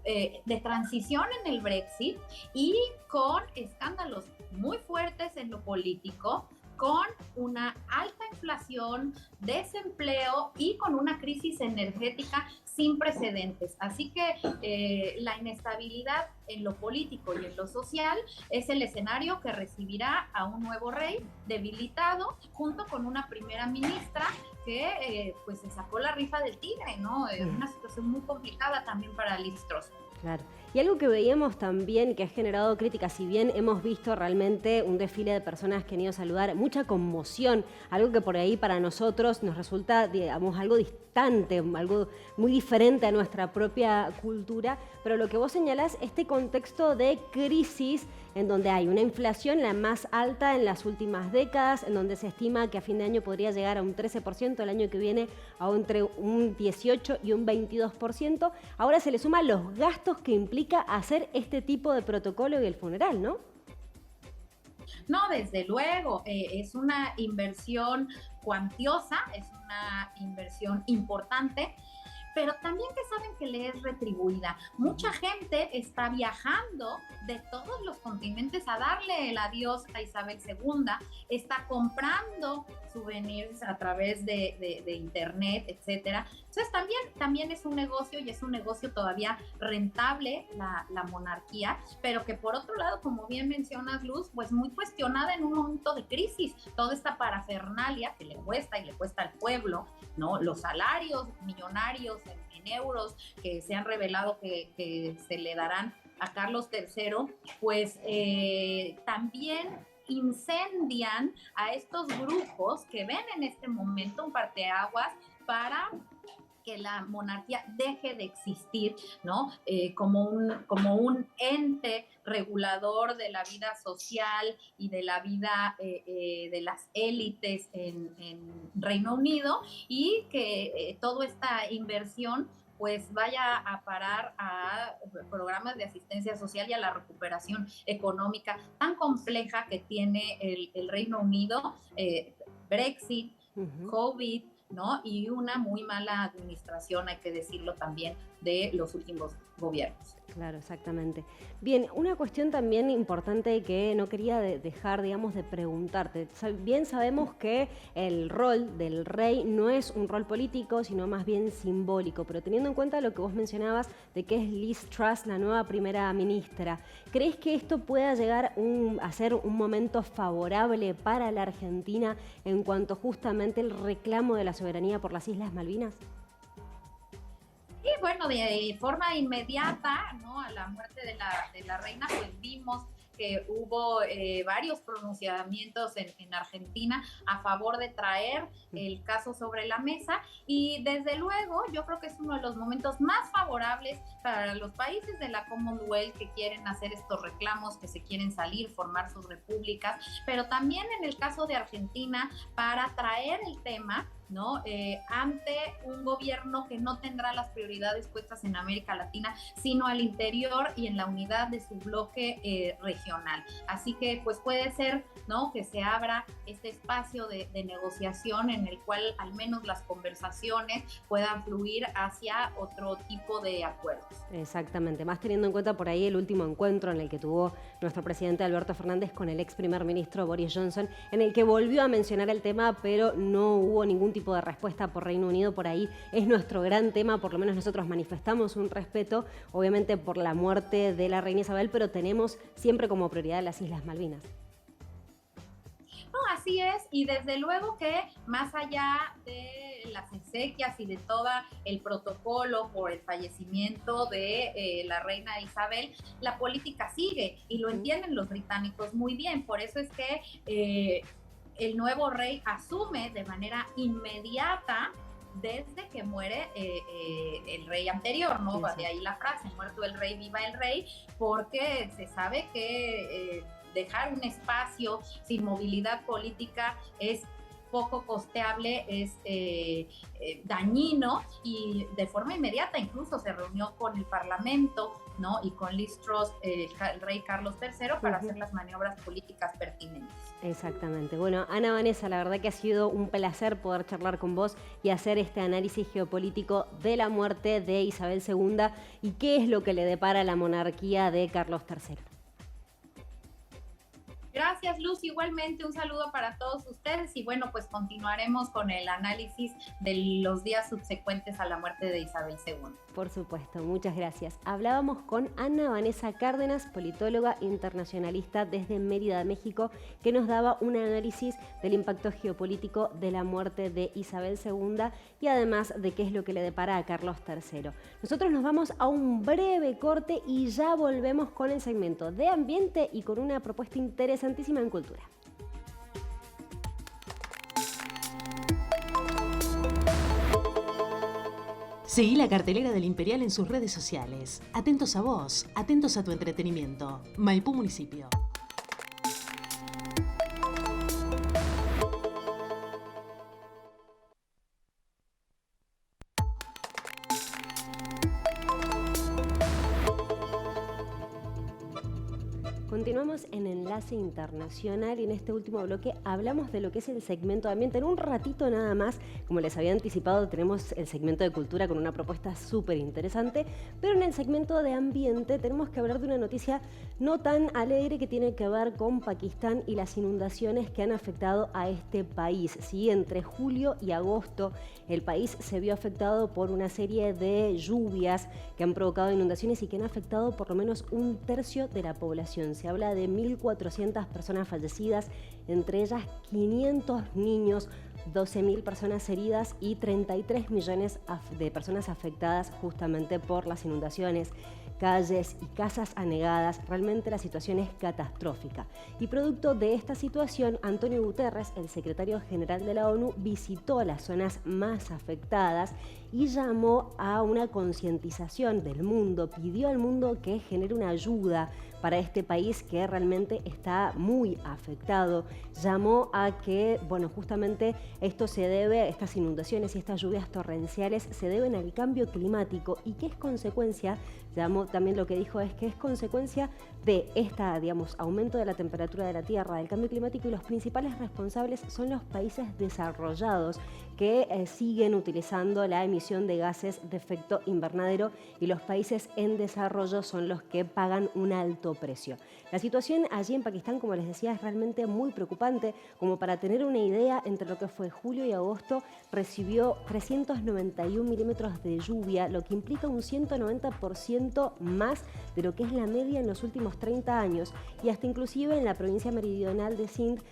de transición en el Brexit y con escándalos muy fuertes en lo político, con una alta inflación, desempleo y con una crisis energética sin precedentes. Así que la inestabilidad en lo político y en lo social es el escenario que recibirá a un nuevo rey debilitado, junto con una primera ministra que pues se sacó la rifa del tigre, ¿no? Una situación muy complicada también para Liz Truss. Claro. Y algo que veíamos también que ha generado críticas, si bien hemos visto realmente un desfile de personas que han ido a saludar, mucha conmoción, algo que por ahí para nosotros nos resulta, digamos, algo distante, algo muy diferente a nuestra propia cultura, pero lo que vos señalás, este contexto de crisis en donde hay una inflación la más alta en las últimas décadas, en donde se estima que a fin de año podría llegar a un 13%, el año que viene a entre un 18 y un 22%. Ahora se le suman los gastos que implica hacer este tipo de protocolo y el funeral, ¿no? No, desde luego, es una inversión cuantiosa, es una inversión importante, pero también que saben que le es retribuida. Mucha gente está viajando de todos los continentes a darle el adiós a Isabel II, está comprando souvenirs a través de internet, etcétera. Entonces también es un negocio, y es un negocio todavía rentable la monarquía, pero que por otro lado, como bien mencionas, Luz, pues muy cuestionada en un momento de crisis. Toda esta parafernalia que le cuesta al pueblo, ¿no? Los salarios millonarios en euros que se han revelado que se le darán a Carlos III, pues también incendian a estos grupos que ven en este momento un parteaguas para que la monarquía deje de existir, ¿no? Como un ente regulador de la vida social y de la vida de las élites en Reino Unido, y que toda esta inversión pues vaya a parar a programas de asistencia social y a la recuperación económica tan compleja que tiene el Reino Unido, Brexit, COVID, ¿no? Y una muy mala administración, hay que decirlo también, de los últimos gobiernos. Claro, exactamente. Bien, una cuestión también importante que no quería dejar, digamos, de preguntarte. Bien sabemos que el rol del rey no es un rol político, sino más bien simbólico, pero teniendo en cuenta lo que vos mencionabas de que es Liz Truss la nueva primera ministra, ¿crees que esto pueda llegar a ser un momento favorable para la Argentina en cuanto justamente el reclamo de la soberanía por las Islas Malvinas? Y bueno, de forma inmediata, ¿no? A la muerte de la reina, pues vimos que hubo varios pronunciamientos en Argentina a favor de traer el caso sobre la mesa, y desde luego yo creo que es uno de los momentos más favorables para los países de la Commonwealth que quieren hacer estos reclamos, que se quieren salir, formar sus repúblicas, pero también en el caso de Argentina para traer el tema ¿no? Ante un gobierno que no tendrá las prioridades puestas en América Latina, sino al interior y en la unidad de su bloque regional. Así que pues puede ser, ¿no?, que se abra este espacio de negociación en el cual al menos las conversaciones puedan fluir hacia otro tipo de acuerdos. Exactamente, más teniendo en cuenta por ahí el último encuentro en el que tuvo nuestro presidente Alberto Fernández con el ex primer ministro Boris Johnson, en el que volvió a mencionar el tema, pero no hubo ningún tipo de respuesta por Reino Unido. Por ahí es nuestro gran tema, por lo menos nosotros manifestamos un respeto, obviamente por la muerte de la reina Isabel, pero tenemos siempre como prioridad las Islas Malvinas. No, así es, y desde luego que más allá de las exequias y de todo el protocolo por el fallecimiento de la reina Isabel, la política sigue y lo entienden los británicos muy bien. Por eso es que el nuevo rey asume de manera inmediata desde que muere el rey anterior, ¿no? Sí. De ahí la frase, muerto el rey, viva el rey, porque se sabe que dejar un espacio sin movilidad política es poco costeable, es dañino, y de forma inmediata incluso se reunió con el Parlamento, ¿no?, y con Liz Truss, el rey Carlos III, para hacer las maniobras políticas pertinentes. Exactamente. Bueno, Ana Vanessa, la verdad que ha sido un placer poder charlar con vos y hacer este análisis geopolítico de la muerte de Isabel II y qué es lo que le depara a la monarquía de Carlos III. Gracias, Luz. Igualmente un saludo para todos ustedes y bueno, pues continuaremos con el análisis de los días subsecuentes a la muerte de Isabel II. Por supuesto, muchas gracias. Hablábamos con Ana Vanessa Cárdenas, politóloga internacionalista desde Mérida, México, que nos daba un análisis del impacto geopolítico de la muerte de Isabel II y además de qué es lo que le depara a Carlos III. Nosotros nos vamos a un breve corte y ya volvemos con el segmento de ambiente y con una propuesta interesantísima en cultura. Seguí la cartelera del Imperial en sus redes sociales. Atentos a vos, atentos a tu entretenimiento. Maipú Municipio. Continuamos en Enlace Internacional y en este último bloque hablamos de lo que es el segmento de ambiente. En un ratito nada más, como les había anticipado, tenemos el segmento de cultura con una propuesta súper interesante, pero en el segmento de ambiente tenemos que hablar de una noticia no tan alegre que tiene que ver con Pakistán y las inundaciones que han afectado a este país. Sí, entre julio y agosto el país se vio afectado por una serie de lluvias que han provocado inundaciones y que han afectado por lo menos un tercio de la población. Se habla de 1.400 personas fallecidas, entre ellas 500 niños, 12.000 personas heridas y 33 millones de personas afectadas justamente por las inundaciones. Calles y casas anegadas, realmente la situación es catastrófica. Y producto de esta situación, Antonio Guterres, el secretario general de la ONU, visitó las zonas más afectadas y llamó a una concientización del mundo, pidió al mundo que genere una ayuda para este país que realmente está muy afectado. Llamó a que, bueno, justamente esto se debe, estas inundaciones y estas lluvias torrenciales se deben al cambio climático y que es consecuencia, llamó también lo que dijo es que es consecuencia de esta, digamos, aumento de la temperatura de la Tierra, del cambio climático, y los principales responsables son los países desarrollados que siguen utilizando la emisión de gases de efecto invernadero y los países en desarrollo son los que pagan un alto precio. La situación allí en Pakistán, como les decía, es realmente muy preocupante. Como para tener una idea, entre lo que fue julio y agosto recibió 391 milímetros de lluvia, lo que implica un 190% más de lo que es la media en los últimos 30 años y hasta inclusive en la provincia meridional de Sindh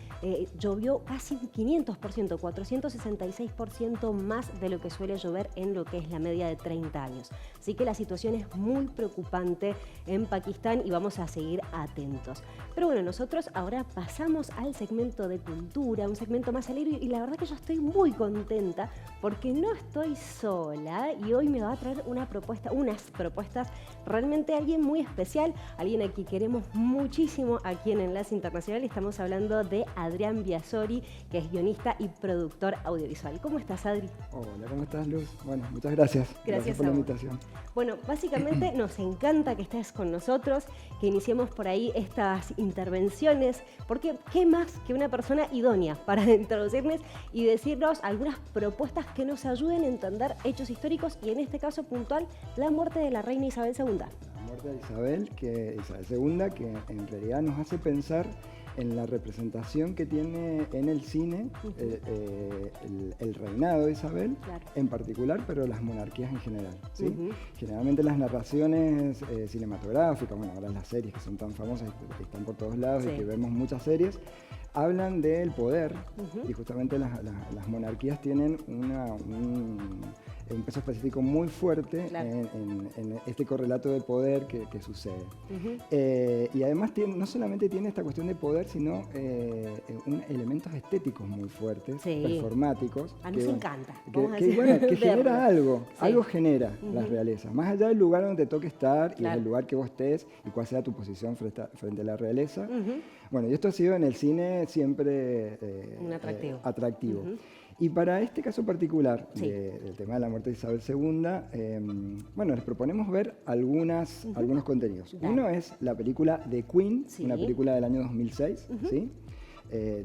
llovió casi un 500%, 466% más de lo que suele llover en lo que es la media de 30 años. Así que la situación es muy preocupante en Pakistán y vamos a seguir atentos. Pero bueno, nosotros ahora pasamos al segmento de cultura, un segmento más alegre, y la verdad que yo estoy muy contenta porque no estoy sola y hoy me va a traer unas propuestas, realmente alguien muy especial, alguien a quien queremos muchísimo aquí en Enlace Internacional. Estamos hablando de Adrián Biasori, que es guionista y productor audiovisual. ¿Cómo estás, Adri? Hola, ¿cómo estás, Luz? Bueno, muchas gracias. Gracias por la invitación. Bueno, básicamente nos encanta que estés con nosotros, que iniciemos por ahí estas intervenciones, porque qué más que una persona idónea para introducirnos y decirnos algunas propuestas que nos ayuden a entender hechos históricos y en este caso puntual, la muerte de la reina Isabel II. La muerte de Isabel II, que en realidad nos hace pensar en la representación que tiene en el cine el reinado de Isabel, claro, en particular, pero las monarquías en general, ¿sí? Generalmente las narraciones cinematográficas, bueno, ahora las series que son tan famosas, que están por todos lados, sí, y que vemos muchas series, hablan del poder, y justamente las monarquías tienen un peso específico muy fuerte, claro, en este correlato de poder que sucede. Y además no solamente tiene esta cuestión de poder, sino elementos estéticos muy fuertes, sí, performáticos. A mí me encanta. Que genera algo, sí, algo genera las realezas. Más allá del lugar donde te toque estar, claro, y del lugar que vos estés y cuál sea tu posición frente a la realeza. Bueno, y esto ha sido en el cine siempre un atractivo. Y para este caso particular, sí, del tema de la muerte de Isabel II, bueno, les proponemos ver algunos contenidos. Claro. Uno es la película The Queen, sí, una película del año 2006, ¿sí?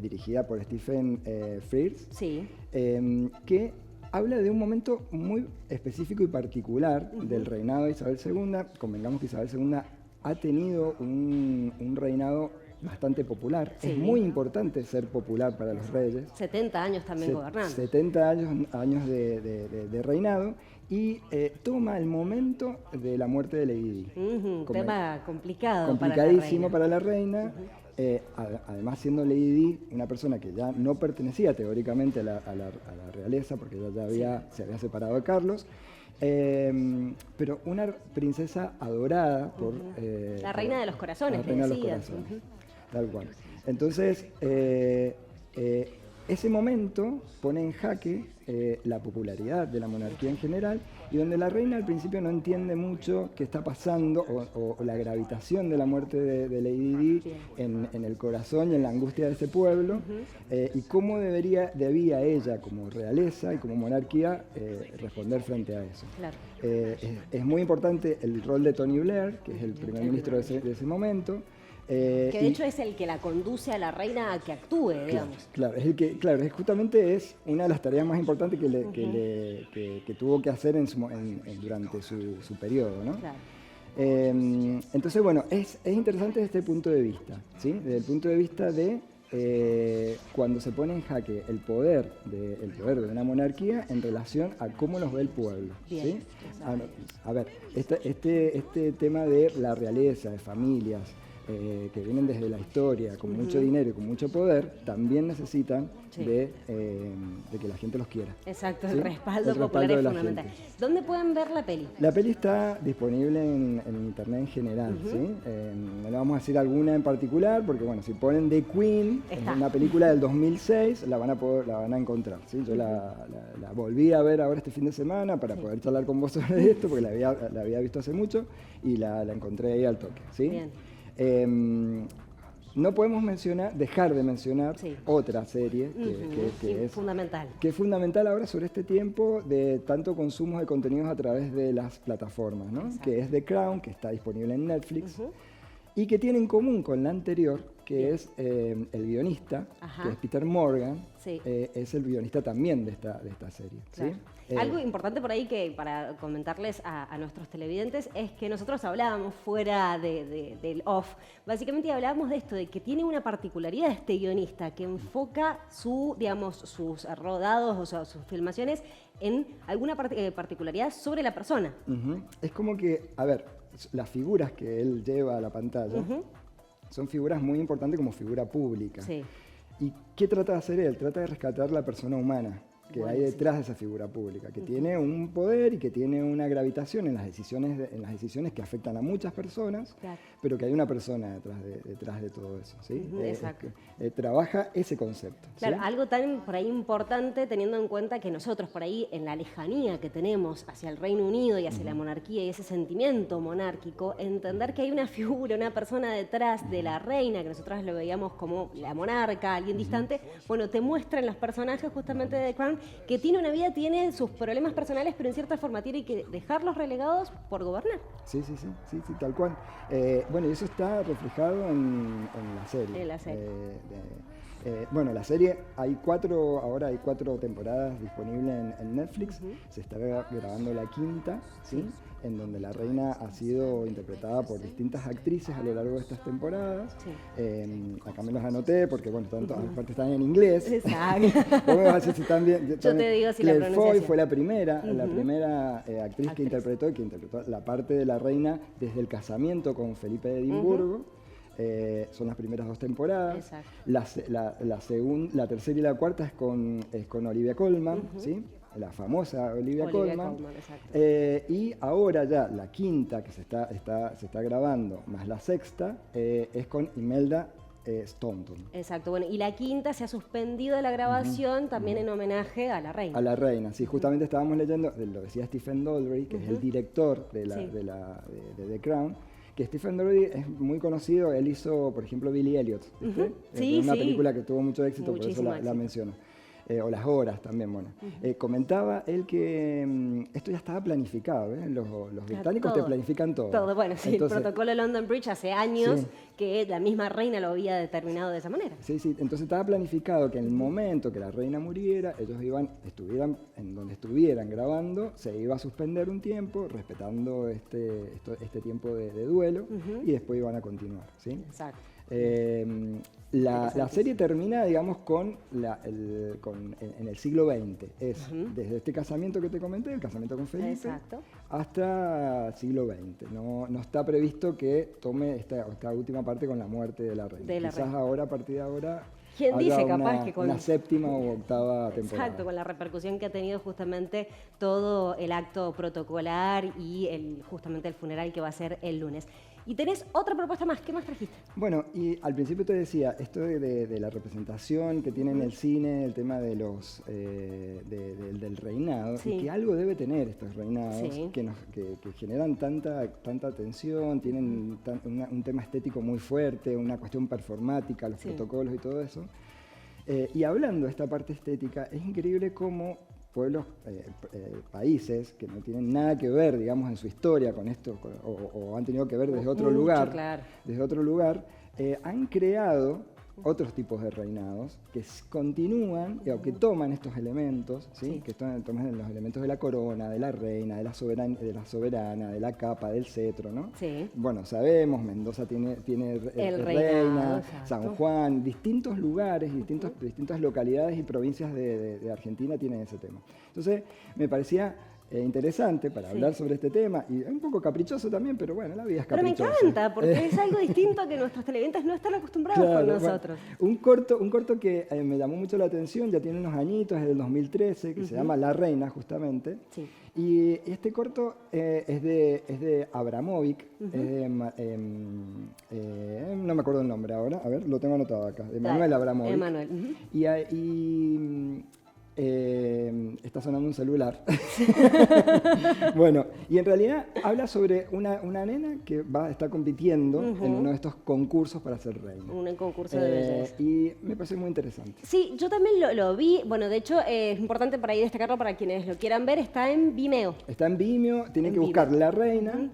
Dirigida por Stephen Frears, sí, que habla de un momento muy específico y particular del reinado de Isabel II. Convengamos que Isabel II ha tenido un reinado bastante popular. Sí. Es muy importante ser popular para los reyes. 70 años también gobernando. 70 años de reinado, y toma el momento de la muerte de Lady Di. Un tema complicado. Complicadísimo para la reina. Además, siendo Lady Di una persona que ya no pertenecía teóricamente a la realeza, porque ella se había separado de Carlos. Pero una princesa adorada por... la reina de los corazones, la reina de los corazones, tal cual. Entonces, ese momento pone en jaque la popularidad de la monarquía en general, y donde la reina al principio no entiende mucho qué está pasando, o la gravitación de la muerte de Lady Di en el corazón y en la angustia de ese pueblo, y cómo debía ella, como realeza y como monarquía, responder frente a eso. Claro. Es muy importante el rol de Tony Blair, que es el primer ministro de ese momento. Que de hecho es el que la conduce a la reina a que actúe, digamos. Claro, justamente es una de las tareas más importantes que tuvo que hacer durante su periodo, ¿no? Claro. Entonces, bueno, es interesante desde este punto de vista, ¿sí? Desde el punto de vista de cuando se pone en jaque el poder de una monarquía en relación a cómo los ve el pueblo. Bien, ¿sí? A ver, este tema de la realeza, de familias, que vienen desde la historia, con mucho dinero y con mucho poder, también necesitan de que la gente los quiera. Exacto, ¿sí? El respaldo popular es fundamental. ¿Dónde pueden ver la peli? La peli está disponible en internet en general, ¿sí? No le vamos a decir alguna en particular, porque bueno, si ponen The Queen, es una película del 2006, la van a encontrar, ¿sí? Yo la volví a ver ahora este fin de semana para poder charlar con vos sobre esto, porque la había visto hace mucho, y la encontré ahí al toque, ¿sí? Bien. No podemos dejar de mencionar otra serie que es fundamental. Que es fundamental ahora sobre este tiempo de tanto consumo de contenidos a través de las plataformas, ¿no? Que es The Crown, que está disponible en Netflix, y que tiene en común con la anterior, que es el guionista, que es Peter Morgan, es el guionista también de esta serie. Claro. ¿Sí? Algo importante por ahí que para comentarles a nuestros televidentes es que nosotros hablábamos fuera del off, básicamente hablábamos de esto, de que tiene una particularidad este guionista que enfoca sus rodados, o sea, sus filmaciones en alguna particularidad sobre la persona. Es como que, a ver, las figuras que él lleva a la pantalla son figuras muy importantes como figura pública. Sí. ¿Y qué trata de hacer él? Trata de rescatar la persona humana. que hay detrás de esa figura pública, que tiene un poder y que tiene una gravitación en las decisiones que afectan a muchas personas, pero que hay una persona detrás de todo eso, ¿sí? Exacto. Trabaja ese concepto. Claro, ¿sí? algo tan por ahí importante, teniendo en cuenta que nosotros por ahí, en la lejanía que tenemos hacia el Reino Unido y hacia la monarquía y ese sentimiento monárquico, entender que hay una figura, una persona detrás de la reina, que nosotros lo veíamos como la monarca, alguien distante, bueno, te muestran los personajes justamente de The Crown, que tiene una vida, tiene sus problemas personales, pero en cierta forma tiene que dejarlos relegados por gobernar. Sí, tal cual. Bueno, y eso está reflejado en la serie. En la serie. Bueno, la serie, ahora hay 4 temporadas disponibles en Netflix. Se está grabando la 5ª, ¿sí? En donde la reina ha sido interpretada por distintas actrices a lo largo de estas temporadas. Acá me los anoté porque, bueno, aparte están en inglés. Exacto. Vos me vas a decir si están bien. Yo te digo si la Claire pronunciación. Foy fue la primera actriz que interpretó la parte de la reina desde el casamiento con Felipe de Edimburgo. Son las primeras 2 temporadas. La tercera y la cuarta es con Olivia Colman, ¿sí? La famosa Olivia Colman. Y ahora ya la 5ª que se está grabando, más la 6ª, es con Imelda Staunton. Exacto, bueno, y la 5ª se ha suspendido la grabación también en homenaje a la reina. A la reina, sí, justamente estábamos leyendo, lo decía Stephen Daldry, que es el director de The Crown, que Stephen Daldry es muy conocido, él hizo, por ejemplo, Billy Elliot, ¿viste? Una película que tuvo mucho éxito, muchísimo por eso la menciono. O Las Horas también, bueno. Comentaba él que esto ya estaba planificado, ¿eh? Los británicos te planifican todo. Todo, bueno, sí, entonces, el protocolo de London Bridge hace años que la misma reina lo había determinado de esa manera. Sí, entonces estaba planificado que en el momento que la reina muriera, ellos estuvieran en donde estuvieran grabando, se iba a suspender un tiempo, respetando este tiempo de duelo, y después iban a continuar, ¿sí? Exacto. La serie termina, digamos, en el siglo XX. Es desde este casamiento que te comenté, el casamiento con Felipe, hasta siglo XX. No está previsto que tome esta última parte con la muerte de la reina. Quizás ahora, a partir de ahora, ¿quién dice capaz que con una 7ª o 8ª temporada? Exacto, con la repercusión que ha tenido justamente todo el acto protocolar y justamente el funeral que va a ser el lunes. Y tenés otra propuesta más, ¿qué más trajiste? Bueno, y al principio te decía, esto de la representación que tiene en el cine, el tema de del reinado, y que algo debe tener estos reinados, que generan tanta atención, tienen un tema estético muy fuerte, una cuestión performática, los protocolos y todo eso. Y hablando de esta parte estética, es increíble cómo pueblos, países que no tienen nada que ver, digamos, en su historia con esto, o han tenido que ver desde otro lugar, han creado otros tipos de reinados que continúan o que toman estos elementos, ¿sí? Que toman los elementos de la corona, de la reina, de la soberana, de la capa, del cetro, ¿no? Sí. Bueno, sabemos, Mendoza tiene el reina, exacto. San Juan, distintos lugares, distintas localidades y provincias de Argentina tienen ese tema. Entonces, me parecía interesante para hablar sobre este tema, y un poco caprichoso también, pero bueno, la vida es caprichosa. Pero me encanta, porque es algo distinto que nuestros televidentes no están acostumbrados con nosotros. Bueno, un corto que me llamó mucho la atención, ya tiene unos añitos, es del 2013, que se llama La Reina, justamente. Sí. Y este corto es de Abramovic, no me acuerdo el nombre ahora, a ver, lo tengo anotado acá, de Emanuel Abramovic. Emanuel. Está sonando un celular. Bueno, y en realidad habla sobre una nena que está compitiendo en uno de estos concursos para ser reina. Un concurso de belleza. Y me parece muy interesante. Sí, yo también lo vi. Bueno, de hecho, es importante para ahí destacarlo para quienes lo quieran ver. Está en Vimeo. Está en Vimeo, tienen que buscar La Reina,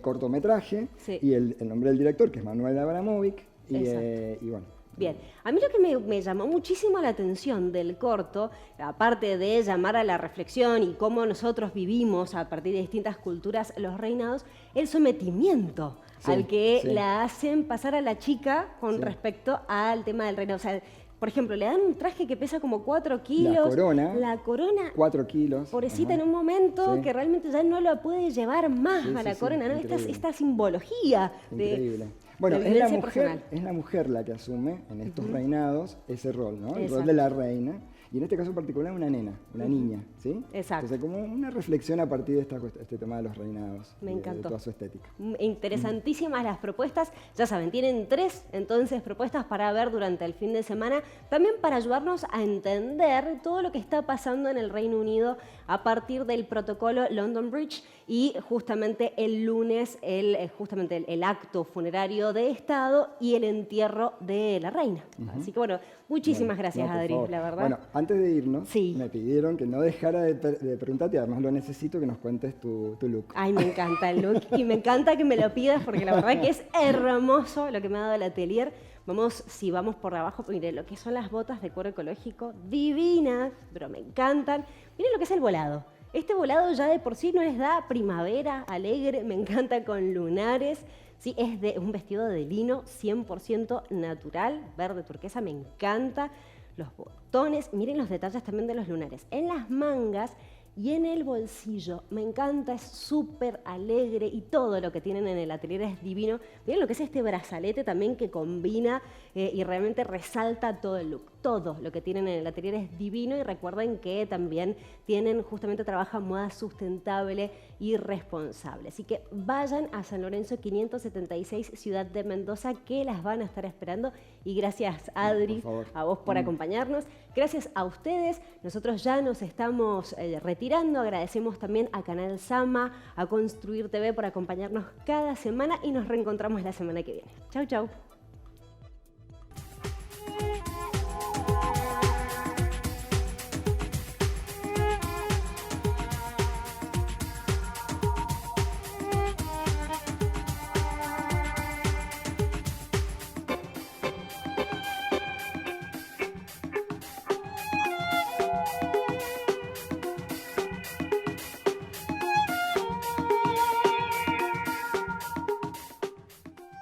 cortometraje, y el nombre del director, que es Manuel Abramovic, y bueno. Bien, a mí lo que me llamó muchísimo la atención del corto, aparte de llamar a la reflexión y cómo nosotros vivimos a partir de distintas culturas los reinados, el sometimiento al que la hacen pasar a la chica con respecto al tema del reinado. O sea, por ejemplo, le dan un traje que pesa como 4 kilos. La corona 4 kilos. Pobrecita, en un momento que realmente ya no la puede llevar más a la corona, ¿no? Esta simbología increíble. Bueno, es la mujer la que asume en estos reinados ese rol, ¿no? El rol de la reina. y en este caso particular una nena, una niña, ¿sí? Exacto. Entonces, como una reflexión a partir de este tema de los reinados. Me encantó. De toda su estética. Interesantísimas las propuestas. Ya saben, tienen 3 entonces propuestas para ver durante el fin de semana, también para ayudarnos a entender todo lo que está pasando en el Reino Unido a partir del protocolo London Bridge y justamente el lunes el acto funerario de Estado y el entierro de la reina. Así que bueno, muchísimas gracias, Adri, la verdad. Bueno, antes de irnos, sí, me pidieron que no dejara de preguntarte, y además lo necesito, que nos cuentes tu look. Ay, me encanta el look y me encanta que me lo pidas porque la verdad que es hermoso lo que me ha dado el atelier. Si vamos por abajo, mire lo que son las botas de cuero ecológico, divinas, pero me encantan. Miren lo que es el volado. Este volado ya de por sí no les da primavera alegre, me encanta con lunares. Sí, es un vestido de lino 100% natural, verde turquesa, me encanta. Los botones, miren los detalles también de los lunares. En las mangas y en el bolsillo, me encanta, es súper alegre y todo lo que tienen en el atelier es divino. Miren lo que es este brazalete también que combina y realmente resalta todo el look. Todo lo que tienen en el atelier es divino y recuerden que también trabajan moda sustentable y responsable. Así que vayan a San Lorenzo 576, Ciudad de Mendoza, que las van a estar esperando. Y gracias, Adri, a vos por acompañarnos. Gracias a ustedes. Nosotros ya nos estamos retirando. Agradecemos también a Canal Sama, a Construir TV por acompañarnos cada semana y nos reencontramos la semana que viene. Chau, chau.